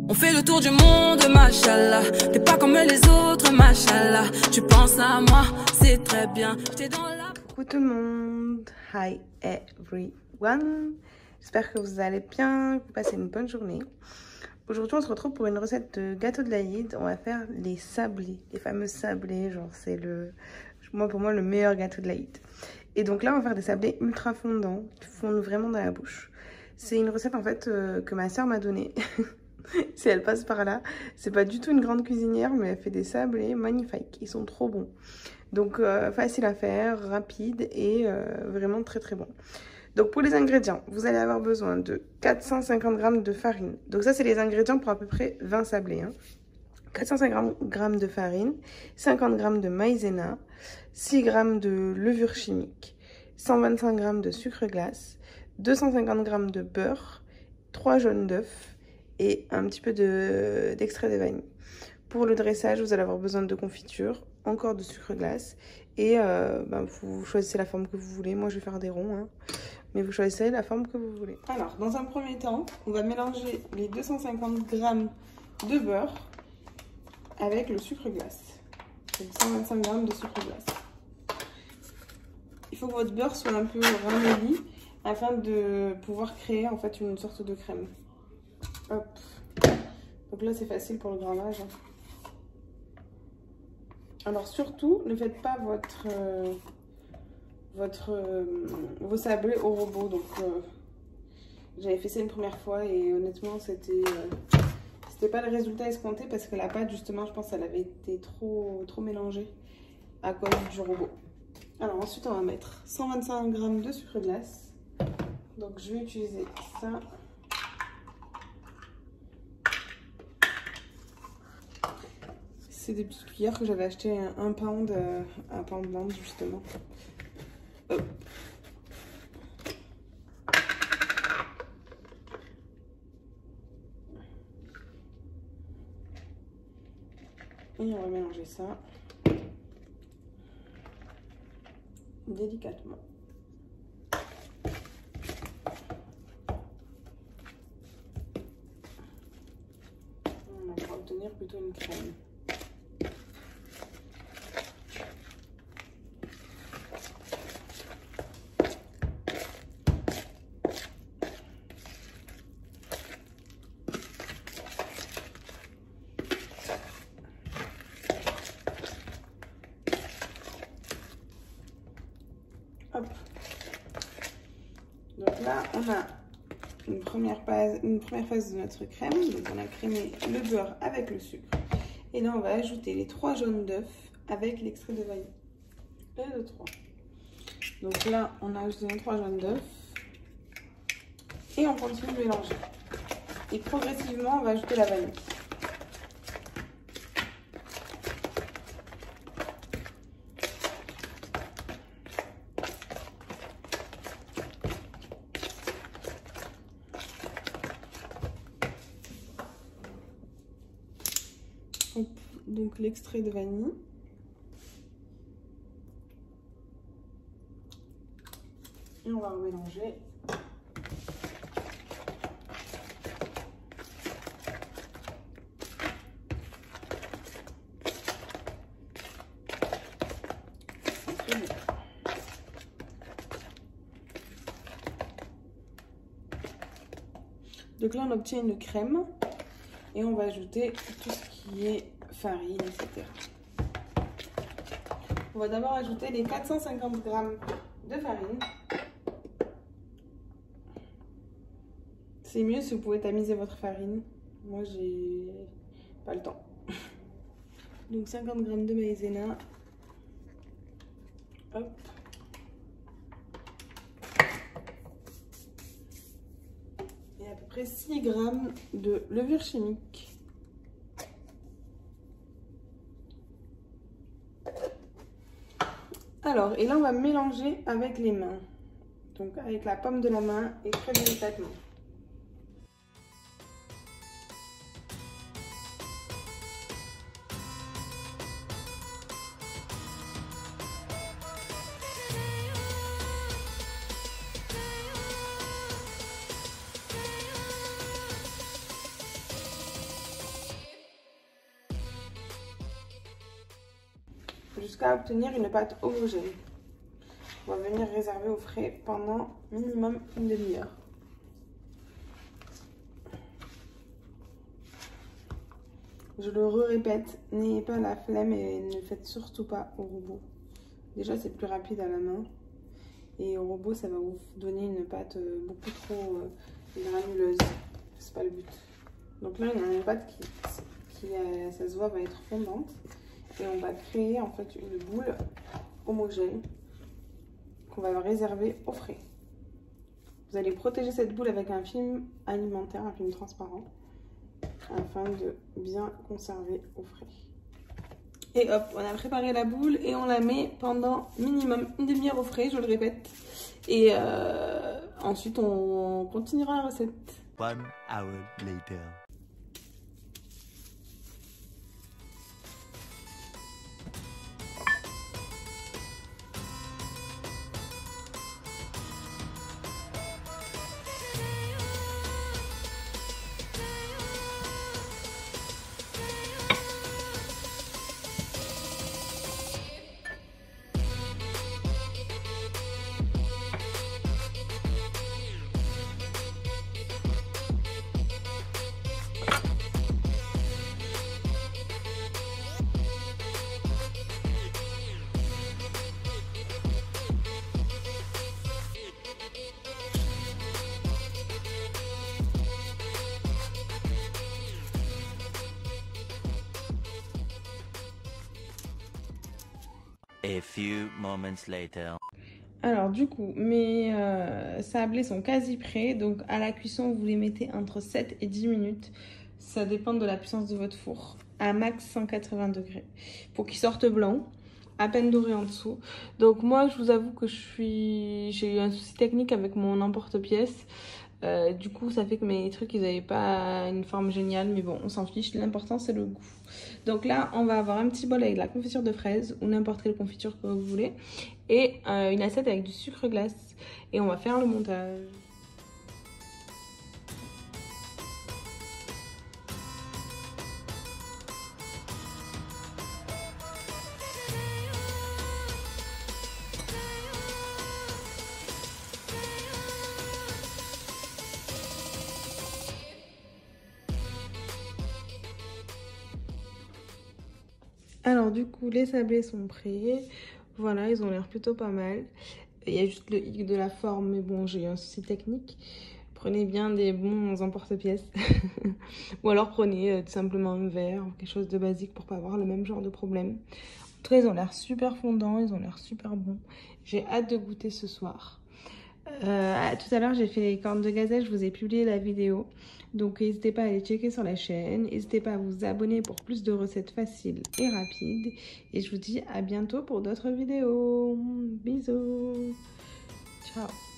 On fait le tour du monde, machallah. T'es pas comme les autres, machallah. Tu penses à moi, c'est très bien. J'étais dans la... Coucou tout le monde. Hi everyone. J'espère que vous allez bien, que vous passez une bonne journée. Aujourd'hui, on se retrouve pour une recette de gâteau de l'Aïd. On va faire les sablés, les fameux sablés. Genre, c'est pour moi, le meilleur gâteau de l'Aïd. Et donc là, on va faire des sablés ultra fondants, qui fondent vraiment dans la bouche. C'est une recette en fait que ma soeur m'a donnée. Si elle passe par là, c'est pas du tout une grande cuisinière, mais elle fait des sablés magnifiques. Ils sont trop bons. Donc facile à faire, rapide et vraiment très très bon. Donc pour les ingrédients, vous allez avoir besoin de 450 g de farine. Donc ça c'est les ingrédients pour à peu près 20 sablés. Hein. 450 g de farine, 50 g de maïzena, 6 g de levure chimique, 125 g de sucre glace, 250 g de beurre, 3 jaunes d'œufs et un petit peu d'extrait de vanille. Pour le dressage, vous allez avoir besoin de confiture, encore de sucre glace et vous choisissez la forme que vous voulez. Moi je vais faire des ronds, hein, mais vous choisissez la forme que vous voulez. Alors dans un premier temps, on va mélanger les 250 g de beurre avec le sucre glace. Donc 125 g de sucre glace. Il faut que votre beurre soit un peu ramolli afin de pouvoir créer en fait une sorte de crème. Hop. Donc là c'est facile pour le grammage. Alors surtout, ne faites pas vos sablés au robot. Donc j'avais fait ça une première fois et honnêtement c'était pas le résultat escompté parce que la pâte justement je pense qu'elle avait été trop mélangée à cause du robot. Alors ensuite on va mettre 125 g de sucre glace. Donc je vais utiliser ça. C'est des petites cuillères que j'avais acheté un pound d'Inde justement. Hop. Et on va mélanger ça délicatement. On va obtenir plutôt une crème. Hop. Donc là, on a une première phase de notre crème. Donc on a crémé le beurre avec le sucre. Et là, on va ajouter les 3 jaunes d'œufs avec l'extrait de vanille. 1, 2, 3. Donc là, on a ajouté les 3 jaunes d'œufs. Et on continue de mélanger. Et progressivement, on va ajouter la vanille. Donc l'extrait de vanille. Et on va remélanger. Donc là on obtient une crème et on va ajouter tout ce qui est farine, etc. On va d'abord ajouter les 450 g de farine. C'est mieux si vous pouvez tamiser votre farine. Moi, j'ai pas le temps. Donc 50 g de maïzena. Hop. Et à peu près 6 g de levure chimique. Alors, et là, on va mélanger avec les mains. Donc, avec la paume de la main et très délicatement. jusqu'à obtenir une pâte homogène. On va venir réserver au frais pendant minimum une demi-heure. Je le répète, n'ayez pas la flemme et ne le faites surtout pas au robot. Déjà, c'est plus rapide à la main. Et au robot, ça va vous donner une pâte beaucoup trop granuleuse. C'est pas le but. Donc là, on a une pâte qui ça se voit, va être fondante. Et on va créer en fait une boule homogène qu'on va réserver au frais. Vous allez protéger cette boule avec un film alimentaire, un film transparent, afin de bien conserver au frais. Et hop, on a préparé la boule et on la met pendant minimum une demi-heure au frais, je le répète. Et ensuite, on continuera la recette. 1 hour later. A few moments later. Alors du coup, mes sablés sont quasi prêts. Donc à la cuisson, vous les mettez entre 7 et 10 minutes. Ça dépend de la puissance de votre four. À max 180 degrés. Pour qu'ils sortent blancs. À peine dorés en dessous. Donc moi, je vous avoue que j'ai eu un souci technique avec mon emporte-pièce. Du coup, ça fait que mes trucs, ils n'avaient pas une forme géniale. Mais bon, on s'en fiche. L'important, c'est le goût. Donc là, on va avoir un petit bol avec de la confiture de fraise ou n'importe quelle confiture que vous voulez. Et une assiette avec du sucre glace. Et on va faire le montage. Alors du coup, les sablés sont prêts. Voilà, ils ont l'air plutôt pas mal. Il y a juste le hic de la forme, mais bon, j'ai un souci technique. Prenez bien des bons emporte-pièces. Ou alors prenez tout simplement un verre ou quelque chose de basique pour pas avoir le même genre de problème. En tout cas, ils ont l'air super fondants, ils ont l'air super bons. J'ai hâte de goûter ce soir. Tout à l'heure, j'ai fait les cornes de gazelle, je vous ai publié la vidéo. Donc n'hésitez pas à aller checker sur la chaîne. N'hésitez pas à vous abonner pour plus de recettes faciles et rapides. Et je vous dis à bientôt pour d'autres vidéos. Bisous. Ciao.